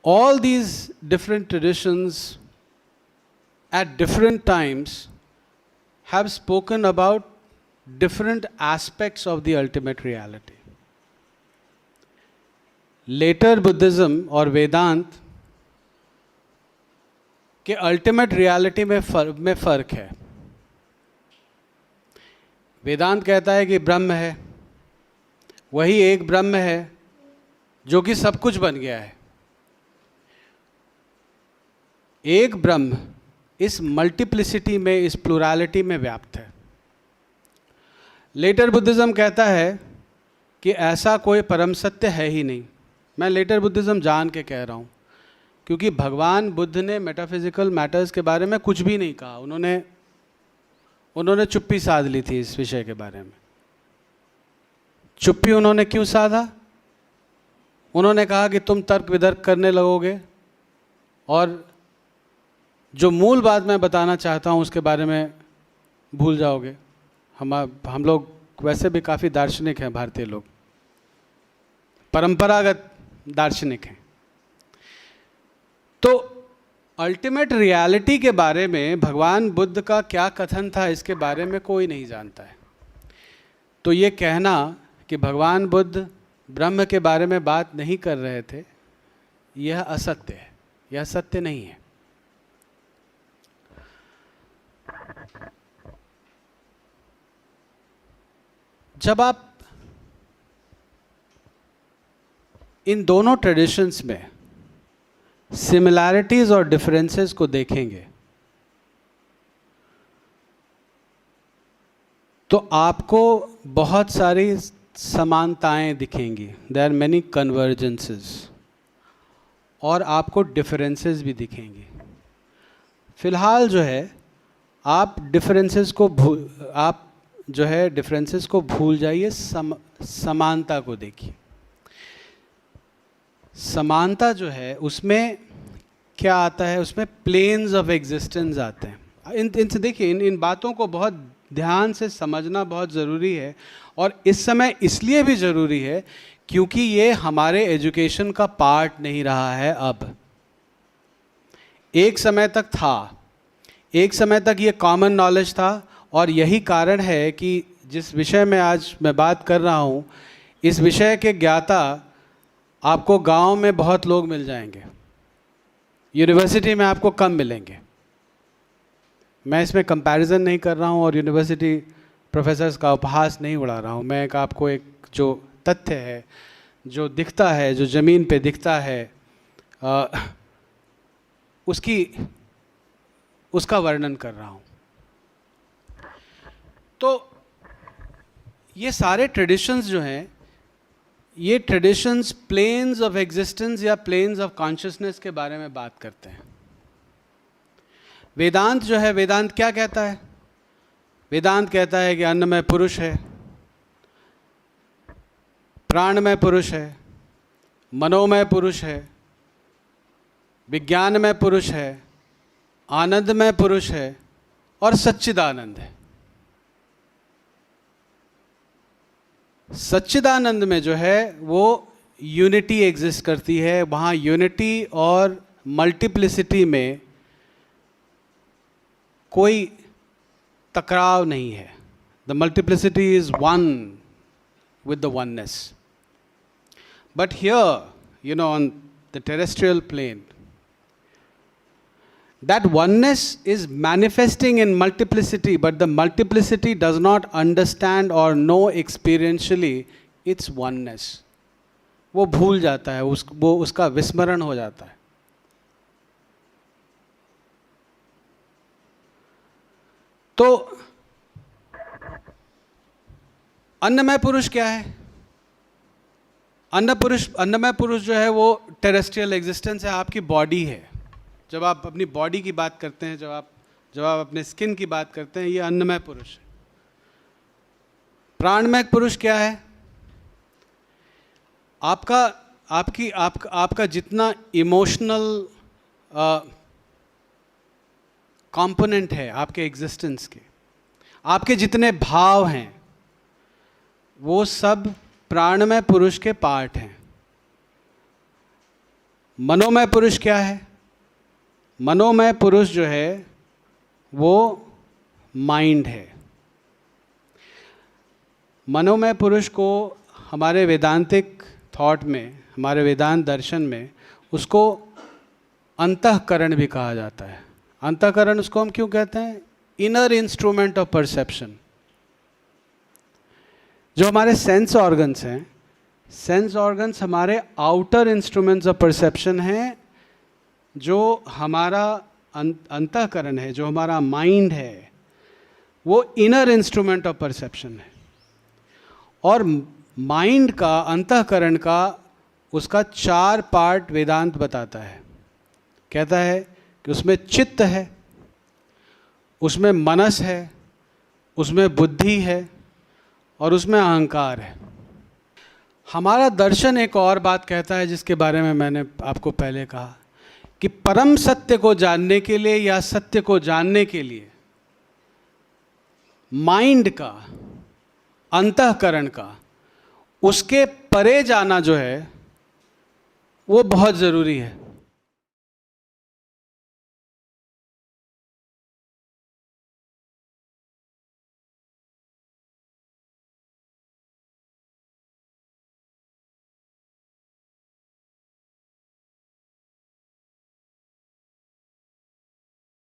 all these different traditions at different times have spoken about different aspects of the ultimate reality. Later Buddhism और वेदांत के ultimate reality में फर्क है. वेदांत कहता है कि ब्रह्म है, वही एक ब्रह्म है जो कि सब कुछ बन गया है. एक ब्रह्म इस मल्टीप्लिसिटी में, इस प्लुरलिटी में व्याप्त है. लेटर बुद्धिज्म कहता है कि ऐसा कोई परम सत्य है ही नहीं. मैं लेटर बुद्धिज्म जान के कह रहा हूँ, क्योंकि भगवान बुद्ध ने मेटाफिजिकल मैटर्स के बारे में कुछ भी नहीं कहा. उन्होंने चुप्पी साध ली थी इस विषय के बारे में. चुप्पी उन्होंने क्यों साधा? उन्होंने कहा कि तुम तर्क वितर्क करने लगोगे और जो मूल बात मैं बताना चाहता हूँ उसके बारे में भूल जाओगे. हम लोग वैसे भी काफ़ी दार्शनिक हैं, भारतीय लोग परंपरागत दार्शनिक हैं. तो अल्टीमेट रियलिटी के बारे में भगवान बुद्ध का क्या कथन था, इसके बारे में कोई नहीं जानता है. तो ये कहना कि भगवान बुद्ध ब्रह्म के बारे में बात नहीं कर रहे थे, यह असत्य है, यह सत्य नहीं है. जब आप इन दोनों ट्रेडिशंस में सिमिलैरिटीज और डिफरेंसेस को देखेंगे तो आपको बहुत सारी समानताएं दिखेंगी. देयर आर मेनी कन्वर्जेंसेस, और आपको डिफरेंसेस भी दिखेंगी. फिलहाल जो है आप डिफरेंसेस को भूल जाइए, समानता को देखिए. समानता जो है उसमें क्या आता है, उसमें प्लेन्स ऑफ एग्जिस्टेंस आते हैं. इनसे देखिए, इन बातों को बहुत ध्यान से समझना बहुत ज़रूरी है. और इस समय इसलिए भी ज़रूरी है क्योंकि ये हमारे एजुकेशन का पार्ट नहीं रहा है. अब एक समय तक था, एक समय तक ये कॉमन नॉलेज था. और यही कारण है कि जिस विषय में आज मैं बात कर रहा हूँ, इस विषय के ज्ञाता आपको गांव में बहुत लोग मिल जाएंगे, यूनिवर्सिटी में आपको कम मिलेंगे. मैं इसमें कंपैरिजन नहीं कर रहा हूँ और यूनिवर्सिटी प्रोफेसर्स का उपहास नहीं उड़ा रहा हूँ. मैं आपको एक जो तथ्य है, जो दिखता है, जो ज़मीन पे दिखता है, उसका वर्णन कर रहा हूँ. तो ये सारे ट्रेडिशंस जो हैं, ये ट्रेडिशंस प्लेन्स ऑफ एग्जिस्टेंस या प्लेन्स ऑफ कॉन्शियसनेस के बारे में बात करते हैं. वेदांत जो है, वेदांत क्या कहता है? वेदांत कहता है कि अन्नमय पुरुष है, प्राणमय पुरुष है, मनोमय पुरुष है, विज्ञानमय पुरुष है, आनंदमय पुरुष है और सच्चिदानंद है. सच्चिदानंद में जो है वो यूनिटी एग्जिस्ट करती है. वहाँ यूनिटी और मल्टीप्लिसिटी में कोई टकराव नहीं है. The multiplicity is one with the oneness. But here, on the terrestrial plane, that oneness is manifesting in multiplicity, but the multiplicity does not understand or know experientially its oneness. वो भूल जाता है, वो उसका विस्मरण हो जाता है. तो अन्नमय पुरुष क्या है? अन्नमय पुरुष जो है वो टेरेस्ट्रियल एग्जिस्टेंस है, आपकी बॉडी है. जब आप अपनी बॉडी की बात करते हैं, जब आप अपने स्किन की बात करते हैं, ये अन्नमय पुरुष है. प्राणमय पुरुष क्या है? आपका जितना इमोशनल कंपोनेंट है आपके एग्जिस्टेंस के, आपके जितने भाव हैं, वो सब प्राणमय पुरुष के पार्ट हैं. मनोमय पुरुष क्या है? मनोमय पुरुष जो है वो माइंड है। मनोमय पुरुष को हमारे वेदांतिक थॉट में, हमारे वेदांत दर्शन में उसको अंतःकरण भी कहा जाता है। अंतःकरण उसको हम क्यों कहते हैं? Inner instrument of perception. जो हमारे सेंस ऑर्गन्स हैं, सेंस ऑर्गन्स हमारे आउटर इंस्ट्रूमेंट्स ऑफ परसेप्शन हैं। जो हमारा अंतःकरण है, जो हमारा माइंड है, वो इनर इंस्ट्रूमेंट ऑफ परसेप्शन है। और माइंड का, अंतःकरण का, उसका 4 पार्ट वेदांत बताता है। कहता है कि उसमें चित्त है, उसमें मनस है, उसमें बुद्धि है और उसमें अहंकार है। हमारा दर्शन एक और बात कहता है जिसके बारे में मैंने आपको पहले कहा कि परम सत्य को जानने के लिए या सत्य को जानने के लिए माइंड का, अंतःकरण का, उसके परे जाना जो है वो बहुत ज़रूरी है।